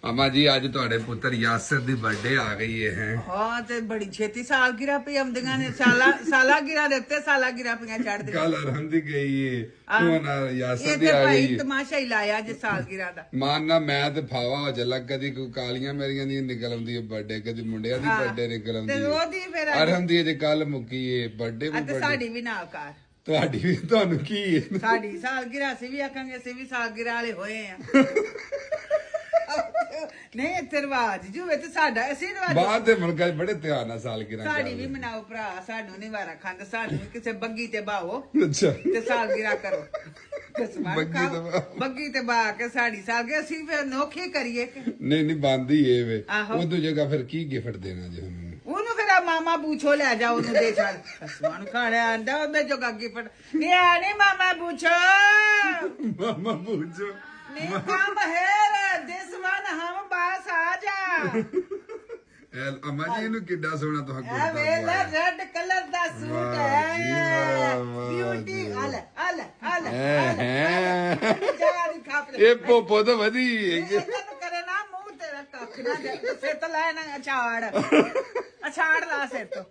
अम्मा जी अज तुहाडे पुत्र यासिर दी बर्थडे आ गई है। हाँ ते बड़ी छेती सालगिरह पे आमदियां ने सालागिरह दे उत्ते सालागिरह पे चढ़ दी कल अरहम दी गई है हुन यासिर ये दी ते आ भाई गई है। तमाशा ही लाया जे सालगिरह दा मानना मैं ते फावा हो चला कदी कोई कालियां मेरियां दी निकल आउंदी है बर्थडे कदी मुंडिया दी बर्थडे निकल ते आउंदी है। ओदी फिर अरहम दी अजे कल मुक्की है बर्थडे भी ते साडी भी ना कर ਤੁਹਾਡੀ ਵੀ ਤੁਹਾਨੂੰ ਕੀ ਹੈ साडी सालगिरह ਅਸੀਂ ਵੀ ਆਖਾਂਗੇ ਅਸੀਂ ਵੀ ਸਾलगिरह ਵਾਲੇ ਹੋਏ ਆ ਨਹੀਂ ਇੱਥੇ ਰਿਵਾਜ ਜੂਵੇ ਤੇ ਸਾਡਾ ਅਸੀਂ ਰਿਵਾਜ ਬਾਹਰ ਦੇ ਮੁਲਕਾਂ 'ਚ ਬੜੇ ਤਿਉਹਾਰ ਨਾਲ ਸਾਲਗਿਰਾ ਸਾਡੀ ਵੀ ਮਨਾਓ ਭਰਾ ਸਾਨੂੰ ਨਹੀਂ ਵਾਰਾ ਖਾਂਦਾ ਸਾਨੂੰ ਵੀ ਕਿਸੇ ਬੱਗੀ ਤੇ ਬਾਹੋ ਅੱਛਾ ਤੇ ਸਾਲਗਿਰਹ ਕਰੋ ਬੱਗੀ ਤੇ ਬਾਹੋ। ਬੱਗੀ ਤੇ ਬਾਹ ਕੇ ਸਾਡੀ ਸਾਲਗਿਰਹ ਅਸੀਂ ਫਿਰ ਨੋਖੀ ਕਰੀਏ ਕਿ ਨਹੀਂ ਨਹੀਂ ਬੰਦੀ ਏ ਵੇ ਆਹੋ। ਉਹ ਜਗ੍ਹਾ ਫਿਰ ਕੀ ਗਿਫਟ ਦੇਣਾ ਜੀ ਉਹਨੂੰ ਉਹਨੂੰ ਫਿਰ ਆ ਮਾਮਾ ਪੁੱਛੋ ਲੈ ਜਾ ਉਹਨੂੰ ਦੇ ਛੱਡ ਅਸਮਾਨ ਖਾਣਾ ਆਂਦਾ ਉਹਦੇ ਜੋ ਗੱਗੀ ਫੜ ਨਹੀਂ ਆ ਨਹੀਂ ਮਾਮਾ ਪੁੱਛੋ ਮਾਮਾ ਪੁੱਛੋ ਨਹੀਂ ਕੰਮ ਹੈ ਦਿਸ ਵਨ ਹਮ ਬਾਸ ਆ ਜਾ ਅਮਾ ਜੀ ਇਹਨੂੰ ਕਿੱਡਾ ਸੋਹਣਾ ਤੁਹਾਂ ਇਹ ਕੁੜਤਾ ਵੇਲਾ ਰੈਡ ਕਲਰ ਦਾ ਸੂਟ ਵਾਹ ਜੀ, ਹੈ ਵਾਹ, ਵਾਹ ਬਿਊਟੀ ਜੀ। ਹਲ ਹਲ ਹਲ ਹੈ ਜਾ ਦੀ ਖਾਪ ਇਹ ਪੋਪੋ ਤਾਂ ਵਧੀ ਹੈਗੀ ਇਹਨੂੰ ਕਰੇ ਨਾ ਮੂੰਹ ਤੇਰਾ ਕੱਖ ਨਾ ਦੇ ਸਿਰ ਤੇ ਲੈ ਨਾ ਅਚਾੜ ਲਾ ਸਿਰ ਤੋਂ